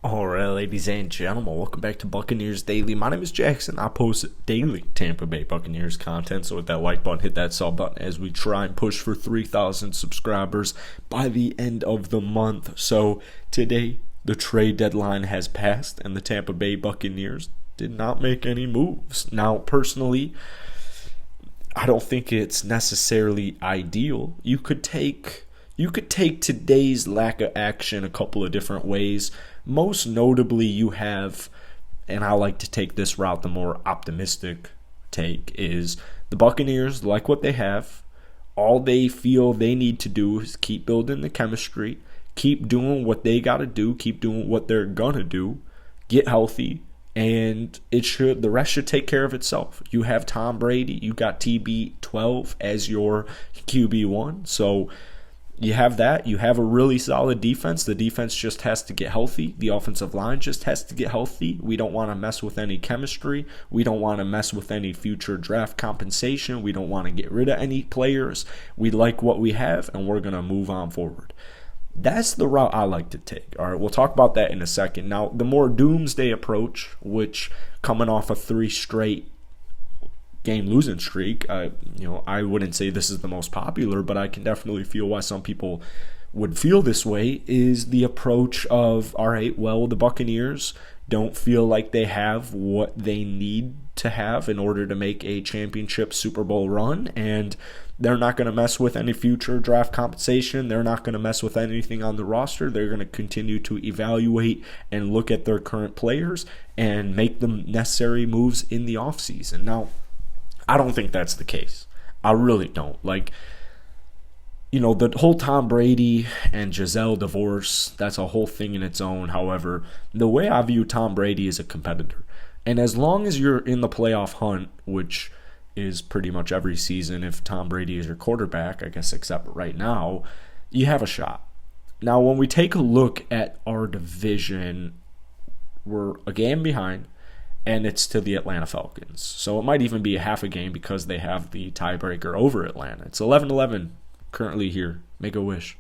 Alright, ladies and gentlemen, welcome back to Buccaneers Daily. My name is Jackson. I post daily Tampa Bay Buccaneers content, so hit that like button, hit that sub button as we try and push for 3,000 subscribers by the end of the month. So today, the trade deadline has passed, and the Tampa Bay Buccaneers did not make any moves. Now, personally, I don't think it's necessarily ideal. You could take today's lack of action a couple of different ways. Most notably, you have, and I like to take this route, the more optimistic take, is the Buccaneers like what they have. All they feel they need to do is keep building the chemistry, keep doing what they got to do, keep doing what they're going to do, get healthy, and the rest should take care of itself. You have Tom Brady, you got TB12 as your QB1, so you have that. You have a really solid defense. The defense just has to get healthy. The offensive line just has to get healthy. We don't want to mess with any chemistry. We don't want to mess with any future draft compensation. We don't want to get rid of any players. We like what we have, and we're going to move on forward. That's the route I like to take. All right, we'll talk about that in a second. Now, the more doomsday approach, which coming off a 3 straight game losing streak, I wouldn't say this is the most popular, but I can definitely feel why some people would feel this way, is the approach of, all right, well, the Buccaneers don't feel like they have what they need to have in order to make a championship Super Bowl run, and they're not going to mess with any future draft compensation. They're not going to mess with anything on the roster. They're going to continue to evaluate and look at their current players and make the necessary moves in the offseason. Now, I don't think that's the case. I really don't. The whole Tom Brady and Giselle divorce, that's a whole thing in its own. However, the way I view Tom Brady is a competitor. And as long as you're in the playoff hunt, which is pretty much every season if Tom Brady is your quarterback, I guess except right now, you have a shot. Now, when we take a look at our division, we're a game behind, and it's to the Atlanta Falcons. So it might even be a half a game because they have the tiebreaker over Atlanta. It's 11-11 currently here. Make a wish.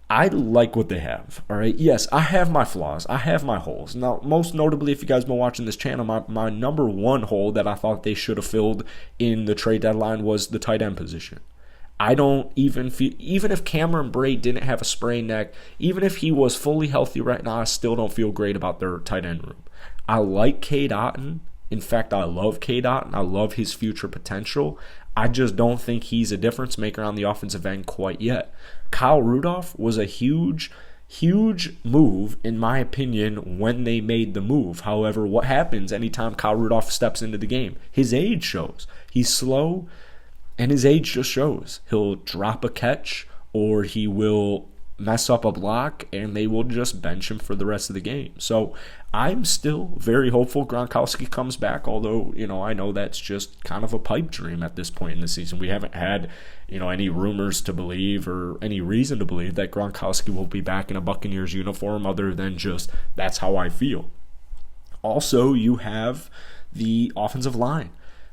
I like what they have, all right? Yes, I have my flaws. I have my holes. Now, most notably, if you guys been watching this channel, my number one hole that I thought they should have filled in the trade deadline was the tight end position. I don't even feel, even if Cameron Brate didn't have a sprained neck, even if he was fully healthy right now, I still don't feel great about their tight end room. I like Cade Otton. In fact, I love Cade Otton. I love his future potential. I just don't think he's a difference maker on the offensive end quite yet. Kyle Rudolph was a huge move, in my opinion, when they made the move. However, what happens anytime Kyle Rudolph steps into the game? His age shows. He's slow, and his age just shows. He'll drop a catch, or he will mess up a block, and they will just bench him for the rest of the game. So I'm still very hopeful Gronkowski comes back, although, I know that's just kind of a pipe dream at this point in the season. We haven't had, any rumors to believe or any reason to believe that Gronkowski will be back in a Buccaneers uniform other than just that's how I feel. Also, you have the offensive line.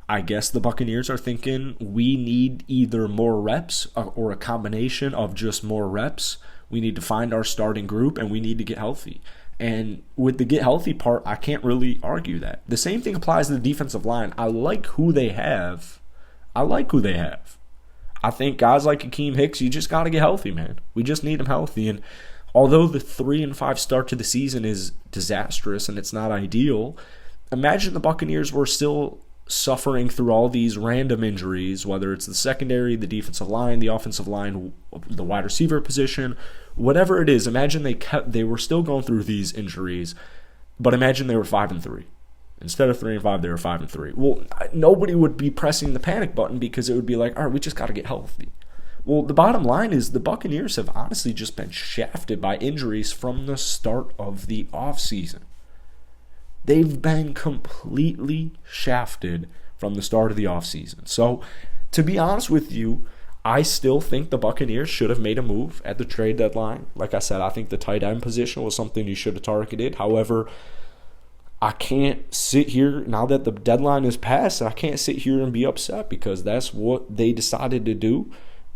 I guess the Buccaneers are thinking we need either more reps or a combination of just more reps. We need to find our starting group, and we need to get healthy. And with the get healthy part, I can't really argue that. The same thing applies to the defensive line. I like who they have. I think guys like Akeem Hicks, you just got to get healthy, man. We just need them healthy. And although the 3-5 start to the season is disastrous and it's not ideal, imagine the Buccaneers were still suffering through all these random injuries, whether it's the secondary, the defensive line, the offensive line, the wide receiver position, whatever it is. Imagine they were still going through these injuries, but imagine they were 5-3. Instead of 3-5, they were 5-3. Well, nobody would be pressing the panic button because it would be like, all right, we just got to get healthy. Well, the bottom line is the Buccaneers have honestly just been shafted by injuries from the start of the offseason. They've been completely shafted from the start of the offseason. So, to be honest with you, I still think the Buccaneers should have made a move at the trade deadline. Like I said, I think the tight end position was something you should have targeted. However, I can't sit here, now that the deadline is passed, I can't sit here and be upset because that's what they decided to do.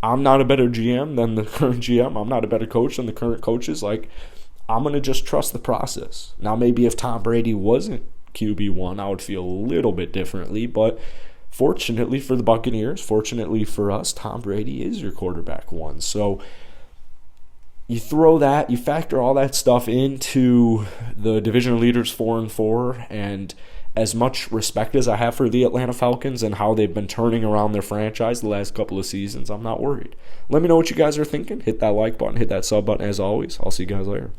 I'm not a better GM than the current GM. I'm not a better coach than the current coaches. I'm going to just trust the process. Now, maybe if Tom Brady wasn't QB1, I would feel a little bit differently, but fortunately for the Buccaneers, fortunately for us, Tom Brady is your quarterback one. So you factor all that stuff into the division leaders 4-4, and as much respect as I have for the Atlanta Falcons and how they've been turning around their franchise the last couple of seasons, I'm not worried. Let me know what you guys are thinking. Hit that like button, hit that sub button as always. I'll see you guys later.